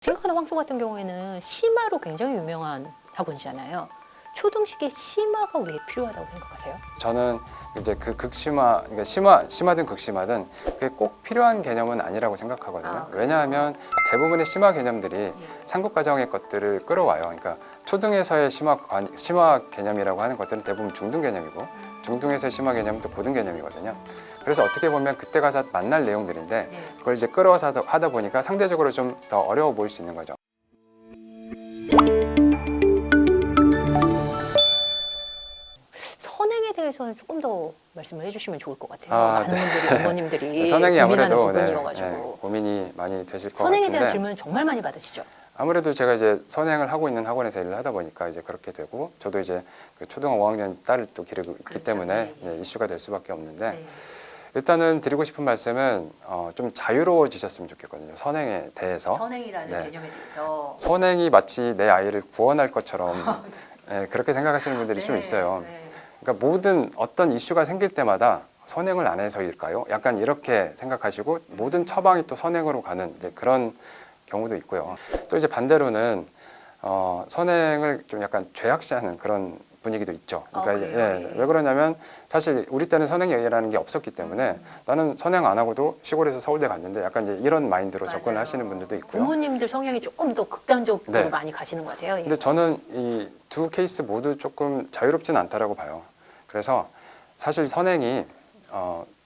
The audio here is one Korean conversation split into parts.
생각하는 황소 같은 경우에는 심화로 굉장히 유명한 학원이잖아요. 초등식에 심화가 왜 필요하다고 생각하세요? 저는 이제 그 극심화, 그러니까 심화든 극심화든 그게 꼭 필요한 개념은 아니라고 생각하거든요. 그래요? 왜냐하면 대부분의 심화 개념들이 상급 과정의 것들을 끌어와요. 그러니까 초등에서의 심화 개념이라고 하는 것들은 대부분 중등 개념이고 중등에서의 심화 개념은 또 고등 개념이거든요. 그래서 어떻게 보면 그때 가서 만날 내용들인데 그걸 이제 끌어와서 하다 보니까 상대적으로 좀 더 어려워 보일 수 있는 거죠. 선행에 대해서는 조금 더 말씀을 해주시면 좋을 것 같아요. 아, 많은 분들이 어머님들이 선행이 고민하는 아무래도 부분이어가지고 고민이 많이 되실 것 선행에 같은데 대한 질문 정말 많이 받으시죠? 아무래도 제가 이제 선행을 하고 있는 학원에서 일을 하다 보니까 이제 그렇게 되고 저도 이제 그 초등학교 5학년 딸을 또 기르고 있기 그렇죠. 때문에 네. 이슈가 될 수밖에 없는데 네. 일단은 드리고 싶은 말씀은 좀 자유로워지셨으면 좋겠거든요. 선행에 대해서. 선행이라는 네. 개념에 대해서 선행이 마치 내 아이를 구원할 것처럼 그렇게 생각하시는 분들이 좀 있어요. 네. 그러니까 모든 어떤 이슈가 생길 때마다 선행을 안 해서일까요? 약간 이렇게 생각하시고 모든 처방이 또 선행으로 가는 이제 그런 경우도 있고요. 또 이제 반대로는 선행을 좀 약간 죄악시하는 그런 분위기도 있죠. 그러니까 이제, 그래요? 왜 그러냐면 사실 우리 때는 선행이라는 게 없었기 때문에 나는 선행 안 하고도 시골에서 서울대 갔는데 약간 이제 이런 마인드로 접근을 맞아요. 하시는 분들도 있고요. 부모님들 성향이 조금 더 극단적으로 네. 많이 가시는 것 같아요. 근데 저는 이 두 케이스 모두 조금 자유롭지는 않다라고 봐요. 그래서 사실 선행이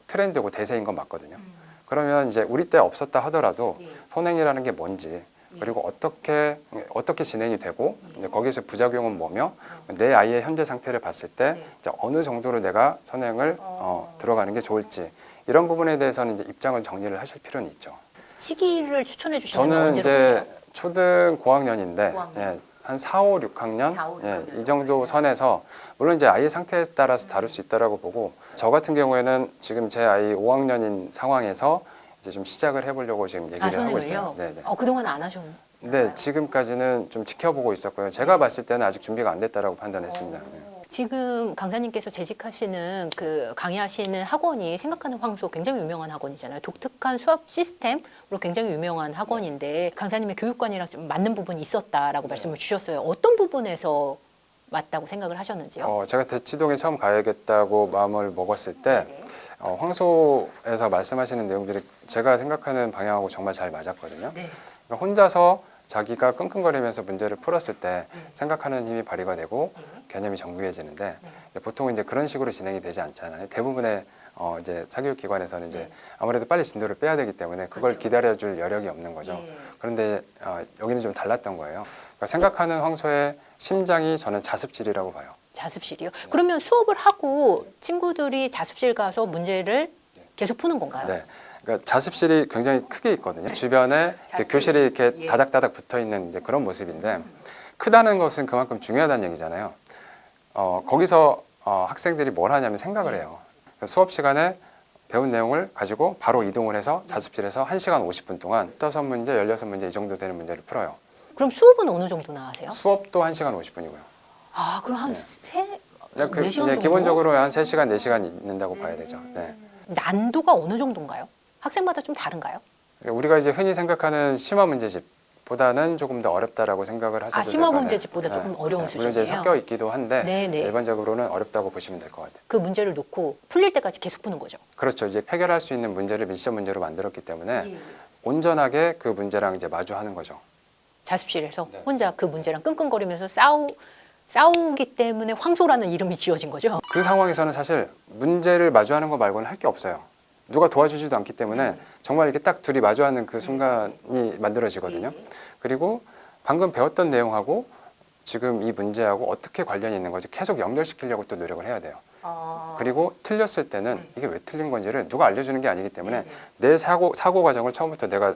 트렌드고 대세인 건 맞거든요. 그러면 이제 우리 때 없었다 하더라도 예. 선행이라는 게 뭔지 그리고 어떻게 진행이 되고 이제 거기에서 부작용은 뭐며 내 아이의 현재 상태를 봤을 때 네. 이제 어느 정도로 내가 선행을 들어가는 게 좋을지 이런 부분에 대해서는 이제 입장을 정리를 하실 필요는 있죠. 시기를 추천해 주시면 저는 언제로 이제 보세요? 초등 고학년인데 고학년. 예, 한 4, 5, 6학년 4, 5, 예, 6학년. 이 정도 선에서 물론 이제 아이의 상태에 따라서 다를 수 있다라고 보고 저 같은 경우에는 지금 제 아이 5학년인 상황에서 이제 좀 시작을 해보려고 지금 얘기를 하고 있어요. 선행을요? 네네. 그동안 안 하셨나요? 네, 지금까지는 좀 지켜보고 있었고요. 제가 봤을 때는 아직 준비가 안 됐다라고 판단했습니다. 네. 지금 강사님께서 재직하시는 그 강의하시는 학원이 생각하는 황소 굉장히 유명한 학원이잖아요. 독특한 수업 시스템으로 굉장히 유명한 학원인데 강사님의 교육관이랑 좀 맞는 부분이 있었다라고 말씀을 주셨어요. 어떤 부분에서 맞다고 생각을 하셨는지요? 제가 대치동에 처음 가야겠다고 마음을 먹었을 때 네네. 황소에서 말씀하시는 내용들이 제가 생각하는 방향하고 정말 잘 맞았거든요. 네. 그러니까 혼자서 자기가 끙끙거리면서 문제를 풀었을 때 생각하는 힘이 발휘가 되고 개념이 정교해지는데 보통 이제 그런 식으로 진행이 되지 않잖아요. 대부분의 이제 사교육 기관에서는 이제 아무래도 빨리 진도를 빼야 되기 때문에 그걸 그렇죠. 기다려줄 여력이 없는 거죠. 예. 그런데 여기는 좀 달랐던 거예요. 그러니까 생각하는 황소의 심장이 저는 자습실이라고 봐요. 자습실이요? 그러면 수업을 하고 친구들이 자습실 가서 문제를 계속 푸는 건가요? 네. 그러니까 자습실이 굉장히 크게 있거든요. 주변에 이렇게 자습실이, 교실이 이렇게 예. 다닥다닥 붙어 있는 이제 그런 모습인데 크다는 것은 그만큼 중요하다는 얘기잖아요. 거기서 학생들이 뭘 하냐면 생각을 해요. 수업 시간에 배운 내용을 가지고 바로 이동을 해서 자습실에서 1시간 50분 동안 15문제, 16문제 이 정도 되는 문제를 풀어요. 그럼 수업은 어느 정도나 하세요? 수업도 1시간 50분이고요. 그럼 한 네, 4시간 정도? 기본적으로 한 3시간, 4시간 있는다고 봐야 되죠. 네. 난도가 어느 정도인가요? 학생마다 좀 다른가요? 우리가 이제 흔히 생각하는 심화 문제집보다는 조금 더 어렵다라고 생각을 하셔도 될 심화 것 같아요. 문제집보다 조금 어려운 물론 이제 수준이에요? 섞여 있기도 한데 네네. 일반적으로는 어렵다고 보시면 될 것 같아요. 그 문제를 놓고 풀릴 때까지 계속 푸는 거죠? 그렇죠. 이제 해결할 수 있는 문제를 미션 문제로 만들었기 때문에 온전하게 그 문제랑 이제 마주하는 거죠. 자습실에서 네. 혼자 그 문제랑 끙끙거리면서 싸우기 때문에 황소라는 이름이 지어진 거죠? 그 상황에서는 사실 문제를 마주하는 거 말고는 할 게 없어요. 누가 도와주지도 않기 때문에 정말 이렇게 딱 둘이 마주하는 그 순간이 만들어지거든요. 그리고 방금 배웠던 내용하고 지금 이 문제하고 어떻게 관련이 있는 건지 계속 연결시키려고 또 노력을 해야 돼요. 그리고 틀렸을 때는 이게 왜 틀린 건지를 누가 알려주는 게 아니기 때문에 내 사고 과정을 처음부터 내가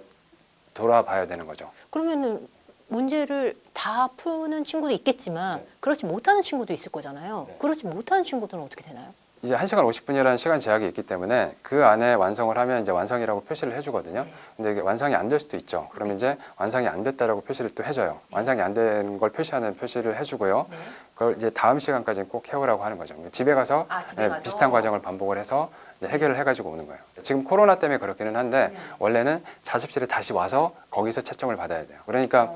돌아봐야 되는 거죠. 그러면은 문제를 다 푸는 친구도 있겠지만 그렇지 못하는 친구도 있을 거잖아요. 그렇지 못하는 친구들은 어떻게 되나요? 이제 1시간 50분이라는 시간 제약이 있기 때문에 그 안에 완성을 하면 이제 완성이라고 표시를 해주거든요. 근데 이게 완성이 안 될 수도 있죠. 그러면 이제 완성이 안 됐다라고 표시를 또 해줘요. 완성이 안 된 걸 표시하는 표시를 해주고요. 그걸 이제 다음 시간까지는 꼭 해오라고 하는 거죠. 집에 가서, 집에 가서? 비슷한 과정을 반복을 해서 이제 해결을 해가지고 오는 거예요. 지금 코로나 때문에 그렇기는 한데 원래는 자습실에 다시 와서 거기서 채점을 받아야 돼요. 그러니까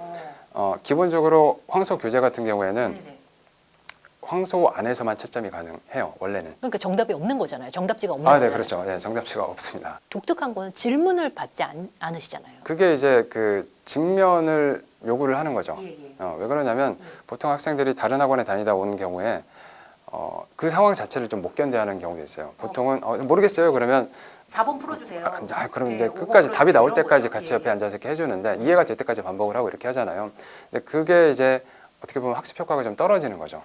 기본적으로 황소 교재 같은 경우에는 황소 안에서만 채점이 가능해요. 원래는. 그러니까 정답이 없는 거잖아요. 정답지가 없는 네, 거잖아요. 그렇죠. 네, 정답지가 없습니다. 독특한 거는 질문을 받지 않으시잖아요. 그게 이제 그 직면을 요구를 하는 거죠. 왜 그러냐면 보통 학생들이 다른 학원에 다니다 온 경우에 그 상황 자체를 좀 못 견뎌하는 경우도 있어요. 보통은 모르겠어요. 그러면 4번 풀어주세요. 그럼 네, 이제 5번 끝까지 답이 풀어주세요. 나올 이런 때까지 거죠. 같이 옆에 앉아서 이렇게 해주는데 이해가 될 때까지 반복을 하고 이렇게 하잖아요. 근데 그게 이제 어떻게 보면 학습 효과가 좀 떨어지는 거죠.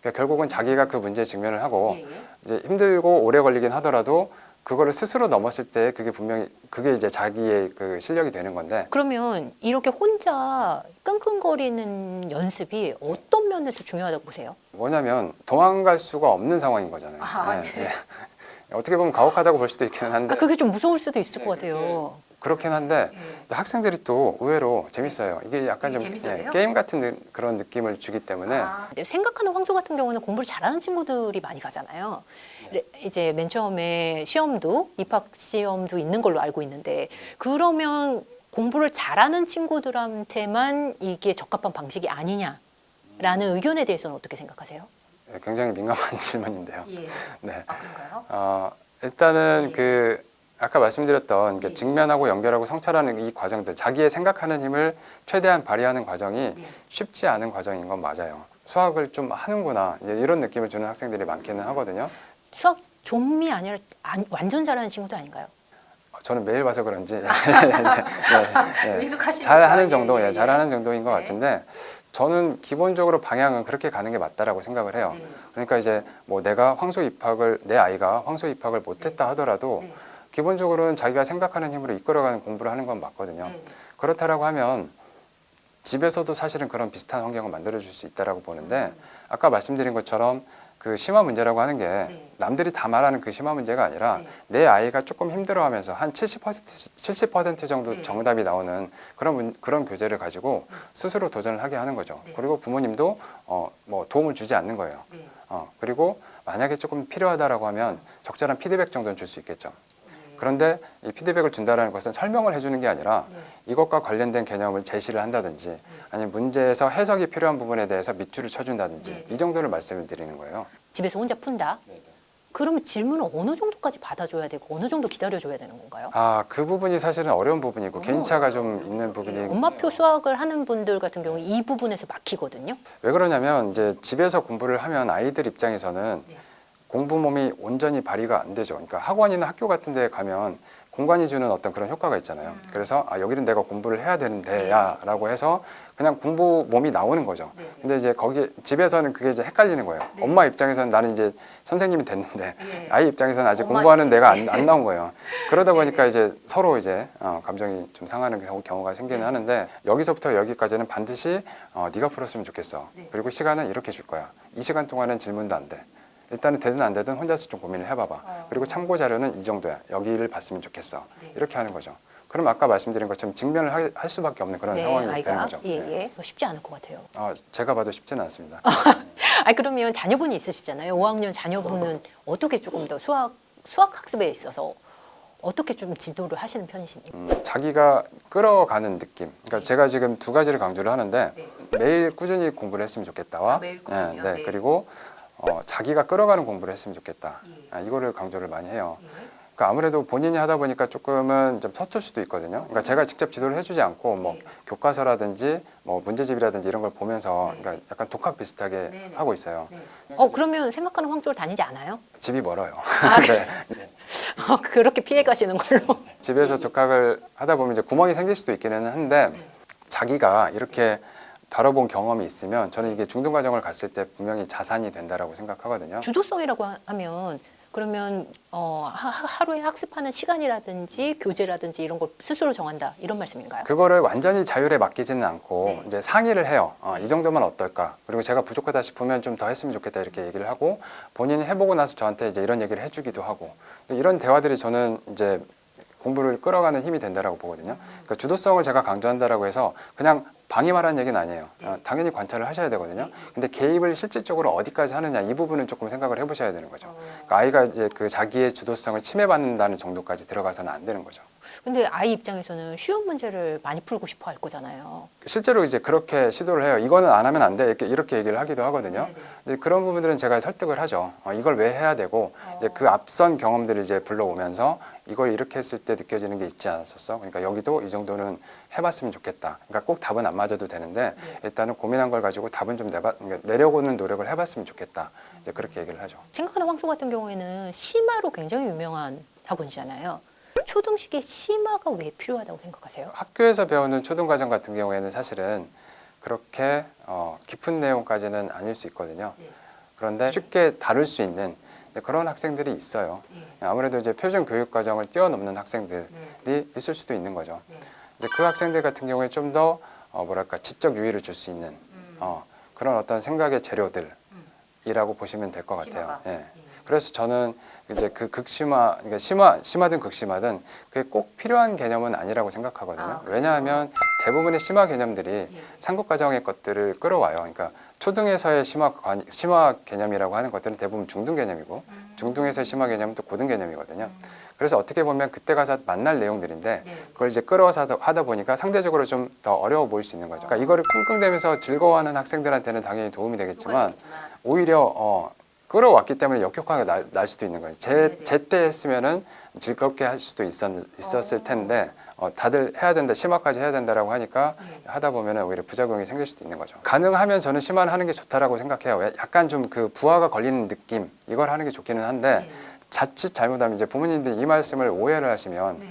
그러니까 결국은 자기가 그 문제에 직면을 하고 이제 힘들고 오래 걸리긴 하더라도 그거를 스스로 넘었을 때 그게 분명히 그게 이제 자기의 그 실력이 되는 건데 그러면 이렇게 혼자 끙끙거리는 연습이 어떤 면에서 중요하다고 보세요? 뭐냐면 도망갈 수가 없는 상황인 거잖아요. 네. 어떻게 보면 가혹하다고 볼 수도 있기는 한데 그게 좀 무서울 수도 있을 것 같아요. 그렇긴 한데 학생들이 또 의외로 재밌어요. 이게 약간 좀 재밌어요? 게임 같은 그런 느낌을 주기 때문에 근데 생각하는 황소 같은 경우는 공부를 잘하는 친구들이 많이 가잖아요. 이제 맨 처음에 시험도 입학 시험도 있는 걸로 알고 있는데 그러면 공부를 잘하는 친구들한테만 이게 적합한 방식이 아니냐라는 의견에 대해서는 어떻게 생각하세요? 굉장히 민감한 질문인데요. 네. 그런가요? 일단은 그 아까 말씀드렸던 직면하고 연결하고 성찰하는 이 과정들 자기의 생각하는 힘을 최대한 발휘하는 과정이 쉽지 않은 과정인 건 맞아요. 수학을 좀 하는구나 이런 느낌을 주는 학생들이 많기는 하거든요. 수학 좀이 아니라 완전 잘하는 친구도 아닌가요? 저는 매일 봐서 그런지 미숙하시니까. 잘하는 정도, 잘하는 정도인 것 같은데 저는 기본적으로 방향은 그렇게 가는 게 맞다라고 생각을 해요. 그러니까 이제 뭐 내가 내 아이가 황소 입학을 못했다 하더라도 기본적으로는 자기가 생각하는 힘으로 이끌어가는 공부를 하는 건 맞거든요. 그렇다라고 하면 집에서도 사실은 그런 비슷한 환경을 만들어줄 수 있다라고 보는데 아까 말씀드린 것처럼 그 심화 문제라고 하는 게 남들이 다 말하는 그 심화 문제가 아니라 내 아이가 조금 힘들어하면서 한 70% 정도 정답이 나오는 그런 교재를 가지고 스스로 도전을 하게 하는 거죠. 그리고 부모님도 뭐 도움을 주지 않는 거예요. 그리고 만약에 조금 필요하다라고 하면 적절한 피드백 정도는 줄 수 있겠죠. 그런데 이 피드백을 준다는 것은 설명을 해주는 게 아니라 이것과 관련된 개념을 제시를 한다든지 아니면 문제에서 해석이 필요한 부분에 대해서 밑줄을 쳐준다든지 이 정도를 말씀을 드리는 거예요. 집에서 혼자 푼다? 그러면 질문을 어느 정도까지 받아줘야 되고 어느 정도 기다려줘야 되는 건가요? 그 부분이 사실은 어려운 부분이고 개인차가 좀 있는 부분이 엄마표 수학을 하는 분들 같은 경우 이 부분에서 막히거든요. 왜 그러냐면 이제 집에서 공부를 하면 아이들 입장에서는 공부 몸이 온전히 발휘가 안 되죠. 그러니까 학원이나 학교 같은 데 가면 공간이 주는 어떤 그런 효과가 있잖아요. 그래서 여기는 내가 공부를 해야 되는데야 라고 해서 그냥 공부 몸이 나오는 거죠. 근데 이제 거기 집에서는 그게 이제 헷갈리는 거예요. 엄마 입장에서는 나는 이제 선생님이 됐는데 아이 입장에서는 아직 공부하는 내가 안 나온 거예요. 그러다 보니까 이제 서로 이제 감정이 좀 상하는 경우가 생기는 하는데 여기서부터 여기까지는 반드시 네가 풀었으면 좋겠어. 그리고 시간은 이렇게 줄 거야. 이 시간 동안은 질문도 안 돼. 일단은 되든 안 되든 혼자서 좀 고민을 해봐봐. 그리고 참고 자료는 이 정도야. 여기를 봤으면 좋겠어. 이렇게 하는 거죠. 그럼 아까 말씀드린 것처럼 직면을 할 수밖에 없는 그런 상황이 되는 거죠. 쉽지 않을 것 같아요. 제가 봐도 쉽지는 않습니다. 그러면 자녀분이 있으시잖아요. 5학년 자녀분은 어떻게 조금 더 수학 학습에 있어서 어떻게 좀 지도를 하시는 편이신가요? 자기가 끌어가는 느낌. 그러니까 제가 지금 두 가지를 강조를 하는데 매일 꾸준히 공부를 했으면 좋겠다와 매일 꾸준히요? 그리고 자기가 끌어가는 공부를 했으면 좋겠다. 이거를 강조를 많이 해요. 그러니까 아무래도 본인이 하다 보니까 조금은 좀 서툴 수도 있거든요. 그러니까 제가 직접 지도를 해주지 않고 뭐 교과서라든지 뭐 문제집이라든지 이런 걸 보면서 그러니까 약간 독학 비슷하게 하고 있어요. 그러면 생각하는 황소를 다니지 않아요? 집이 멀어요. 그렇게 피해 가시는 걸로. 집에서 독학을 하다 보면 이제 구멍이 생길 수도 있기는 한데 자기가 이렇게 다뤄본 경험이 있으면 저는 이게 중등 과정을 갔을 때 분명히 자산이 된다라고 생각하거든요. 주도성이라고 하면 그러면 하루에 학습하는 시간이라든지 교재라든지 이런 걸 스스로 정한다 이런 말씀인가요? 그거를 완전히 자율에 맡기지는 않고 네. 이제 상의를 해요. 이 정도면 어떨까? 그리고 제가 부족하다 싶으면 좀 더 했으면 좋겠다 이렇게 얘기를 하고 본인이 해보고 나서 저한테 이제 이런 얘기를 해주기도 하고 이런 대화들이 저는 이제 공부를 끌어가는 힘이 된다라고 보거든요. 그러니까 주도성을 제가 강조한다라고 해서 그냥 방임하라는 얘기는 아니에요. 당연히 관찰을 하셔야 되거든요. 근데 개입을 실질적으로 어디까지 하느냐 이 부분은 조금 생각을 해보셔야 되는 거죠. 그러니까 아이가 이제 그 자기의 주도성을 침해받는다는 정도까지 들어가서는 안 되는 거죠. 근데 아이 입장에서는 쉬운 문제를 많이 풀고 싶어 할 거잖아요. 실제로 이제 그렇게 시도를 해요. 이거는 안 하면 안 돼. 이렇게 얘기를 하기도 하거든요. 근데 그런 부분들은 제가 설득을 하죠. 이걸 왜 해야 되고 이제 그 앞선 경험들을 이제 불러오면서 이걸 이렇게 했을 때 느껴지는 게 있지 않았었어. 그러니까 여기도 이 정도는 해봤으면 좋겠다. 그러니까 꼭 답은 안 맞아도 되는데 일단은 고민한 걸 가지고 답은 좀 그러니까 내려오는 노력을 해봤으면 좋겠다. 이제 그렇게 얘기를 하죠. 생각하는 황소 같은 경우에는 심화로 굉장히 유명한 학원이잖아요. 초등식에 심화가 왜 필요하다고 생각하세요? 학교에서 배우는 초등과정 같은 경우에는 사실은 그렇게 깊은 내용까지는 아닐 수 있거든요. 그런데 쉽게 다룰 수 있는 그런 학생들이 있어요. 아무래도 이제 표준 교육 과정을 뛰어넘는 학생들이 있을 수도 있는 거죠. 이제 그 학생들 같은 경우에 좀 더 뭐랄까 지적 유의를 줄 수 있는 그런 어떤 생각의 재료들이라고 보시면 될 것 같아요. 예. 그래서 저는 이제 그 극심화, 그러니까 심화든 극심화든 그게 꼭 필요한 개념은 아니라고 생각하거든요. 왜냐하면 대부분의 심화 개념들이 상급 과정의 것들을 끌어와요. 그러니까 초등에서의 심화 개념이라고 하는 것들은 대부분 중등 개념이고 중등에서의 심화 개념은 또 고등 개념이거든요. 그래서 어떻게 보면 그때 가서 만날 내용들인데 그걸 이제 끌어와서 하다 보니까 상대적으로 좀 더 어려워 보일 수 있는 거죠. 그러니까 이거를 끙끙대면서 즐거워하는 학생들한테는 당연히 도움이 되겠지만 오히려 끌어왔기 때문에 역효과가 날 수도 있는 거예요. 제때 했으면은 즐겁게 할 수도 있었을 텐데 다들 해야 된다, 심화까지 해야 된다라고 하니까 하다 보면은 오히려 부작용이 생길 수도 있는 거죠. 가능하면 저는 심화를 하는 게 좋다라고 생각해요. 약간 좀 그 부하가 걸리는 느낌 이걸 하는 게 좋기는 한데 자칫 잘못하면 이제 부모님들이 이 말씀을 오해를 하시면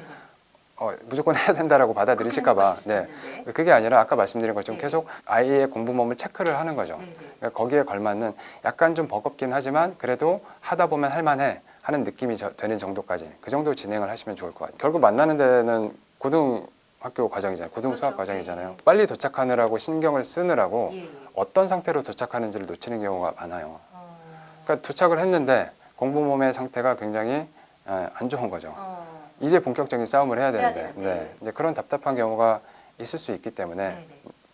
무조건 해야 된다라고 받아들이실까봐. 그게 아니라 아까 말씀드린 것처럼 계속 아이의 공부 몸을 체크를 하는 거죠. 그러니까 거기에 걸맞는 약간 좀 버겁긴 하지만 그래도 하다 보면 할만해 하는 느낌이 되는 정도까지 그 정도 진행을 하시면 좋을 것 같아요. 결국 만나는 데는 고등학교 과정이잖아요. 고등 수학 과정이잖아요. 빨리 도착하느라고 신경을 쓰느라고 어떤 상태로 도착하는지를 놓치는 경우가 많아요. 그러니까 도착을 했는데 공부 몸의 상태가 굉장히 안 좋은 거죠. 이제 본격적인 싸움을 해야 되는데 이제 그런 답답한 경우가 있을 수 있기 때문에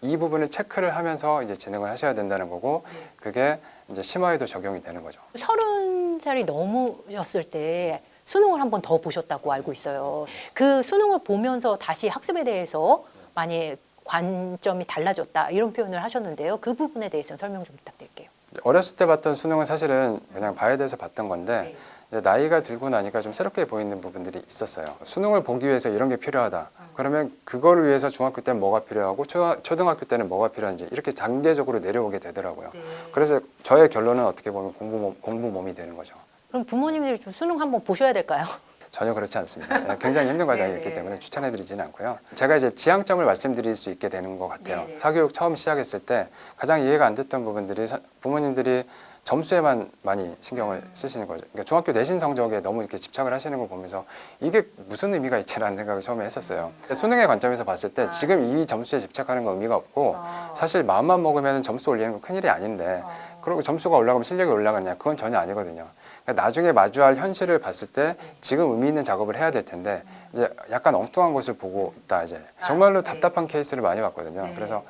이 부분을 체크를 하면서 이제 진행을 하셔야 된다는 거고 그게 이제 심화에도 적용이 되는 거죠. 30살이 넘으셨을 때 수능을 한 번 더 보셨다고 알고 있어요. 그 수능을 보면서 다시 학습에 대해서 많이 관점이 달라졌다 이런 표현을 하셨는데요. 그 부분에 대해서는 설명 좀 부탁드릴게요. 어렸을 때 봤던 수능은 사실은 그냥 봐야 돼서 봤던 건데 이제 나이가 들고 나니까 좀 새롭게 보이는 부분들이 있었어요. 수능을 보기 위해서 이런 게 필요하다. 그러면 그거를 위해서 중학교 때는 뭐가 필요하고 초등학교 때는 뭐가 필요한지 이렇게 단계적으로 내려오게 되더라고요. 그래서 저의 결론은 어떻게 보면 공부 몸이 되는 거죠. 그럼 부모님들이 좀 수능 한번 보셔야 될까요? 전혀 그렇지 않습니다. 굉장히 힘든 과정이기 때문에 추천해드리지는 않고요. 제가 이제 지향점을 말씀드릴 수 있게 되는 것 같아요. 사교육 처음 시작했을 때 가장 이해가 안 됐던 부분들이 부모님들이 점수에만 많이 신경을 쓰시는 거죠. 그러니까 중학교 내신 성적에 너무 이렇게 집착을 하시는 걸 보면서 이게 무슨 의미가 있지라는 생각을 처음에 했었어요. 수능의 관점에서 봤을 때 지금 이 점수에 집착하는 건 의미가 없고 사실 마음만 먹으면 점수 올리는 건 큰일이 아닌데 그리고 점수가 올라가면 실력이 올라가느냐 그건 전혀 아니거든요. 그러니까 나중에 마주할 현실을 봤을 때 지금 의미 있는 작업을 해야 될 텐데 이제 약간 엉뚱한 것을 보고 있다 이제 정말로 답답한 케이스를 많이 봤거든요. 그래서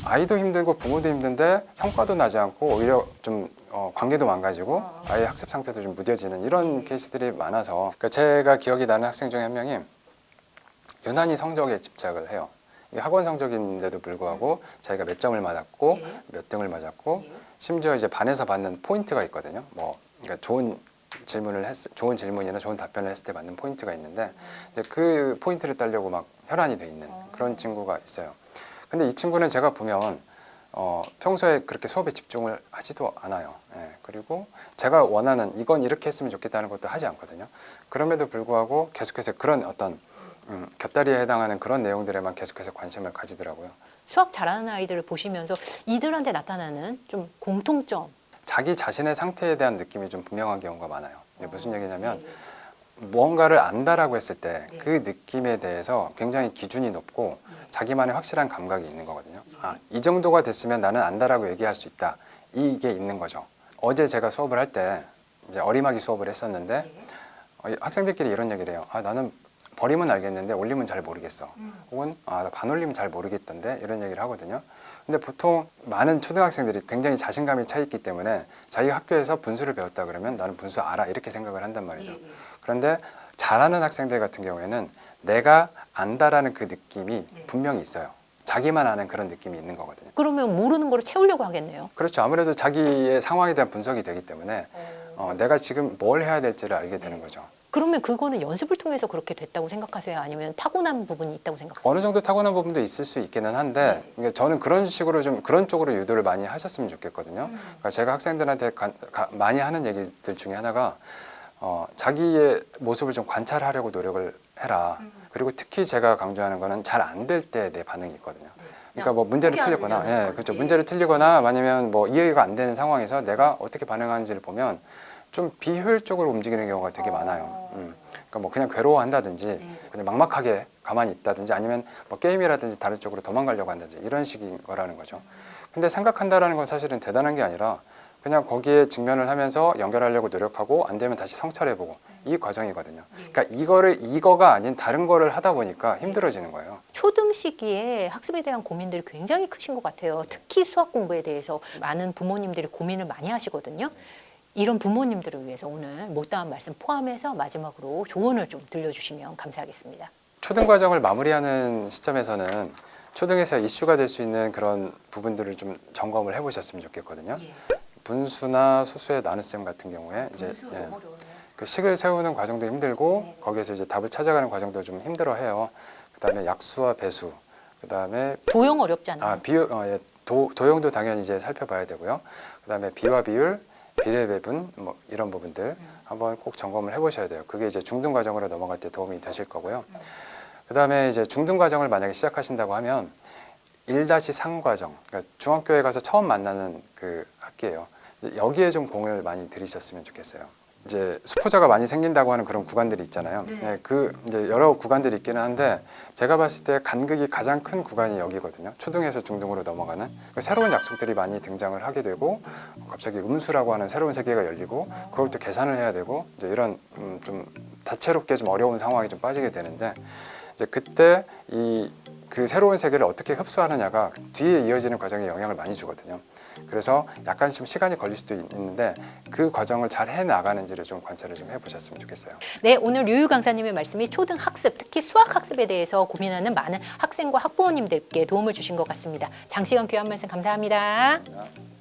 아이도 힘들고 부모도 힘든데 성과도 나지 않고 오히려 좀 관계도 망가지고 아이의 학습 상태도 좀 무뎌지는 이런 케이스들이 많아서 그러니까 제가 기억이 나는 학생 중에 한 명이 유난히 성적에 집착을 해요. 이게 학원 성적인데도 불구하고 자기가 몇 점을 맞았고 몇 등을 맞았고 심지어 이제 반에서 받는 포인트가 있거든요. 그러니까 좋은 질문이나 좋은 답변을 했을 때 받는 포인트가 있는데 이제 그 포인트를 따려고 막 혈안이 돼 있는 그런 친구가 있어요. 근데 이 친구는 제가 보면 평소에 그렇게 수업에 집중을 하지도 않아요. 그리고 제가 원하는 이건 이렇게 했으면 좋겠다는 것도 하지 않거든요. 그럼에도 불구하고 계속해서 그런 어떤 곁다리에 해당하는 그런 내용들에만 계속해서 관심을 가지더라고요. 수학 잘하는 아이들을 보시면서 이들한테 나타나는 좀 공통점 자기 자신의 상태에 대한 느낌이 좀 분명한 경우가 많아요. 이게 무슨 얘기냐면 무언가를 안다라고 했을 때 그 느낌에 대해서 굉장히 기준이 높고 자기만의 확실한 감각이 있는 거거든요. 아, 이 정도가 됐으면 나는 안다라고 얘기할 수 있다. 이게 있는 거죠. 어제 제가 수업을 할 때 이제 어리막이 수업을 했었는데 학생들끼리 이런 얘기를 해요. 아, 나는 버리면 알겠는데 올리면 잘 모르겠어. 혹은 아, 나 반올리면 잘 모르겠던데 이런 얘기를 하거든요. 근데 보통 많은 초등학생들이 굉장히 자신감이 차 있기 때문에 자기 학교에서 분수를 배웠다 그러면 나는 분수 알아 이렇게 생각을 한단 말이죠. 그런데 잘하는 학생들 같은 경우에는 내가 안다라는 그 느낌이 분명히 있어요. 자기만 아는 그런 느낌이 있는 거거든요. 그러면 모르는 거를 채우려고 하겠네요. 그렇죠. 아무래도 자기의 상황에 대한 분석이 되기 때문에 내가 지금 뭘 해야 될지를 알게 되는 거죠. 그러면 그거는 연습을 통해서 그렇게 됐다고 생각하세요? 아니면 타고난 부분이 있다고 생각하세요? 어느 정도 타고난 부분도 있을 수 있기는 한데 그러니까 저는 그런 식으로 좀 그런 쪽으로 유도를 많이 하셨으면 좋겠거든요. 그러니까 제가 학생들한테 많이 하는 얘기들 중에 하나가 자기의 모습을 좀 관찰하려고 노력을 해라. 그리고 특히 제가 강조하는 거는 잘 안 될 때 내 반응이 있거든요. 그러니까 뭐 문제를 틀리거나, 그렇죠. 문제를 틀리거나 아니면 뭐 이해가 안 되는 상황에서 내가 어떻게 반응하는지를 보면 좀 비효율적으로 움직이는 경우가 되게 많아요. 그러니까 뭐 그냥 괴로워한다든지, 그냥 막막하게 가만히 있다든지, 아니면 뭐 게임이라든지 다른 쪽으로 도망가려고 한다든지 이런 식인 거라는 거죠. 근데 생각한다라는 건 사실은 대단한 게 아니라 그냥 거기에 직면을 하면서 연결하려고 노력하고 안 되면 다시 성찰해보고 이 과정이거든요. 그러니까 이거가 아닌 다른 거를 하다 보니까 힘들어지는 거예요. 초등 시기에 학습에 대한 고민들이 굉장히 크신 것 같아요. 특히 수학 공부에 대해서 많은 부모님들이 고민을 많이 하시거든요. 이런 부모님들을 위해서 오늘 못다한 말씀 포함해서 마지막으로 조언을 좀 들려주시면 감사하겠습니다. 초등 과정을 마무리하는 시점에서는 초등에서 이슈가 될 수 있는 그런 부분들을 좀 점검을 해보셨으면 좋겠거든요. 분수나 소수의 나눗셈 같은 경우에 이제 그 식을 세우는 과정도 힘들고 거기에서 이제 답을 찾아가는 과정도 좀 힘들어해요. 그다음에 약수와 배수, 그다음에 도형 어렵지 않아요? 도형도 당연히 이제 살펴봐야 되고요. 그다음에 비와 비율, 비례 배분 뭐 이런 부분들 한번 꼭 점검을 해보셔야 돼요. 그게 이제 중등 과정으로 넘어갈 때 도움이 되실 거고요. 그다음에 이제 중등 과정을 만약에 시작하신다고 하면 1-3 과정, 그러니까 중학교에 가서 처음 만나는 그 학기예요. 이제 여기에 좀 공을 많이 들이셨으면 좋겠어요. 이제 수포자가 많이 생긴다고 하는 그런 구간들이 있잖아요. 그 이제 여러 구간들이 있기는 한데 제가 봤을 때 간극이 가장 큰 구간이 여기거든요. 초등에서 중등으로 넘어가는 새로운 약속들이 많이 등장을 하게 되고 갑자기 음수라고 하는 새로운 세계가 열리고 그걸 또 계산을 해야 되고 이제 이런 좀 다채롭게 좀 어려운 상황에 좀 빠지게 되는데 이제 그때 그 새로운 세계를 어떻게 흡수하느냐가 뒤에 이어지는 과정에 영향을 많이 주거든요. 그래서 약간 좀 시간이 걸릴 수도 있는데 그 과정을 잘 해나가는지를 좀 관찰을 좀 해보셨으면 좋겠어요. 네, 오늘 류유 강사님의 말씀이 초등 학습, 특히 수학 학습에 대해서 고민하는 많은 학생과 학부모님들께 도움을 주신 것 같습니다. 장시간 귀한 말씀 감사합니다. 감사합니다.